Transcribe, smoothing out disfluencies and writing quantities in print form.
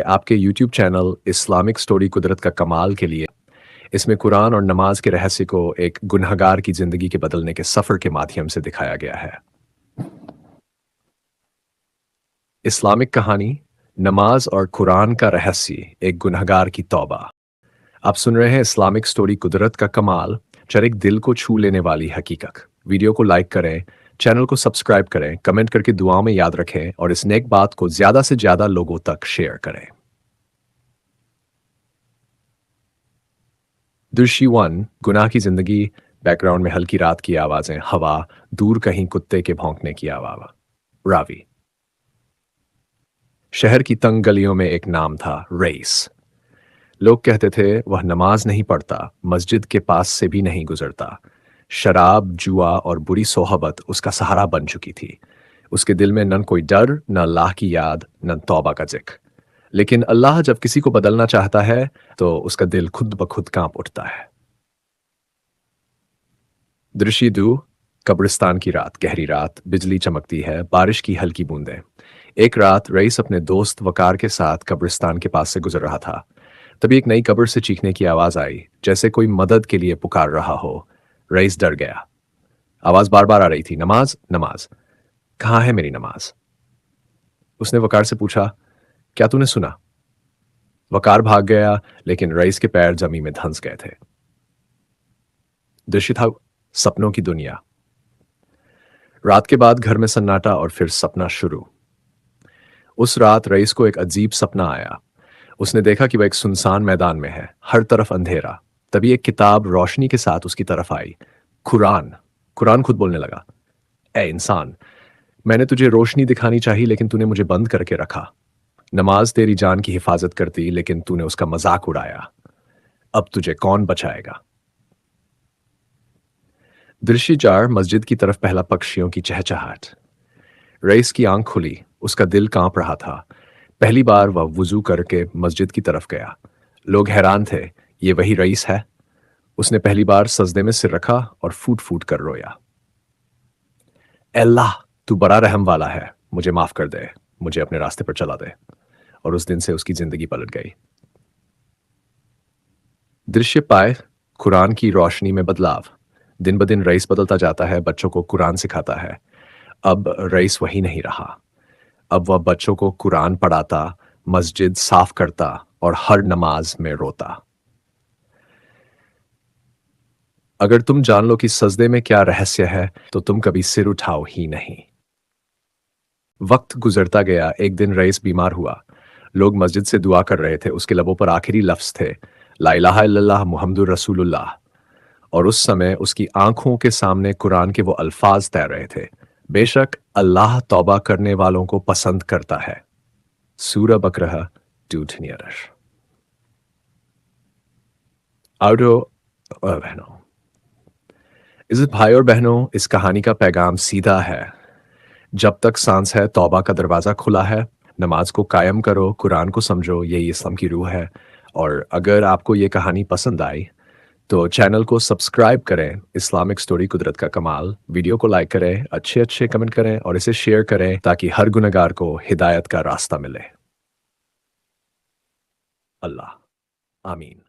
आपके YouTube channel Islamic story कुदरत का कमाल के लिए इसमें कुरान और नमाज के रहस्य को एक गुनहगार की जिंदगी के बदलने के सफर के माध्यम से दिखाया गया है। इस्लामिक कहानी नमाज और कुरान का रहस्य, एक गुनहगार की तौबा। आप सुन रहे हैं इस्लामिक स्टोरी कुदरत का कमाल, चरिक दिल को छू लेने वाली हकीकत। वीडियो को लाइक करें, चैनल को सब्सक्राइब करें, कमेंट करके दुआओं में याद रखें और इस नेक बात को ज्यादा से ज्यादा लोगों तक शेयर करें। दृश्य 1, गुनाह की जिंदगी। बैकग्राउंड में हल्की रात की आवाजें, हवा, दूर कहीं कुत्ते के भौंकने की आवाज। रावी। शहर की तंग गलियों में एक नाम था, रईस। लोग कहते थे वह नमाज नहीं पढ़ता, मस्जिद के पास से भी नहीं गुजरता। शराब, जुआ और बुरी सोहबत उसका सहारा बन चुकी थी। उसके दिल में न कोई डर, न अल्लाह की याद, न तौबा का जिक्र। लेकिन अल्लाह जब किसी को बदलना चाहता है तो उसका दिल खुद ब खुद कांप उठता है। दृश्य 2, कब्रिस्तान की रात। गहरी रात, बिजली चमकती है, बारिश की हल्की बूंदें। एक रात रईस अपने दोस्त वकार के साथ कब्रिस्तान के पास से गुजर रहा था। तभी एक नई कब्र से चीखने की आवाज आई, जैसे कोई मदद के लिए पुकार रहा हो। रईस डर गया। आवाज बार बार आ रही थी, नमाज नमाज, कहाँ है मेरी नमाज। उसने वकार से पूछा, क्या तूने सुना? वकार भाग गया, लेकिन रईस के पैर जमीन में धंस गए थे। दृश्य था सपनों की दुनिया। रात के बाद घर में सन्नाटा और फिर सपना शुरू। उस रात रईस को एक अजीब सपना आया। उसने देखा कि वह एक सुनसान मैदान में है, हर तरफ अंधेरा। तभी एक किताब रोशनी के साथ उसकी तरफ आई। कुरान। कुरान खुद बोलने लगा, ए इंसान, मैंने तुझे रोशनी दिखानी चाहिए लेकिन तूने मुझे बंद करके रखा। नमाज तेरी जान की हिफाजत करती लेकिन तूने उसका मजाक उड़ाया। अब तुझे कौन बचाएगा? दृश्य 4, मस्जिद की तरफ। पहला पक्षियों की चहचहाट। रईस की आंख खुली, उसका दिल कांप रहा था। पहली बार वह वुजू करके मस्जिद की तरफ गया। लोग हैरान थे, ये वही रईस है? उसने पहली बार सजदे में सिर रखा और फूट फूट कर रोया। अल्लाह, तू बड़ा रहम वाला है, मुझे माफ कर दे, मुझे अपने रास्ते पर चला दे। और उस दिन से उसकी जिंदगी पलट गई। दृश्य 5, कुरान की रोशनी में बदलाव। दिन ब दिन रईस बदलता जाता है, बच्चों को कुरान सिखाता है। अब रईस वही नहीं रहा। अब वह बच्चों को कुरान पढ़ाता, मस्जिद साफ करता और हर नमाज में रोता। अगर तुम जान लो कि सजदे में क्या रहस्य है तो तुम कभी सिर उठाओ ही नहीं। वक्त गुजरता गया। एक दिन रईस बीमार हुआ। लोग मस्जिद से दुआ कर रहे थे। उसके लबों पर आखिरी लफ्ज थे, ला इलाहा इल्लल्लाह मुहम्मदुर रसूलुल्लाह। और उस समय उसकी आंखों के सामने कुरान के वो अल्फाज तैर रहे थे, बेशक अल्लाह तौबा करने वालों को पसंद करता है। सूरह बकरह 2 आउटो बहनों, इस भाई और बहनों, इस कहानी का पैगाम सीधा है। जब तक सांस है तौबा का दरवाजा खुला है। नमाज को कायम करो, कुरान को समझो, यही इस्लाम की रूह है। और अगर आपको ये कहानी पसंद आई तो चैनल को सब्सक्राइब करें, इस्लामिक स्टोरी कुदरत का कमाल। वीडियो को लाइक करें, अच्छे अच्छे कमेंट करें और इसे शेयर करें ताकि हर गुनहगार को हिदायत का रास्ता मिले। अल्लाह आमीन।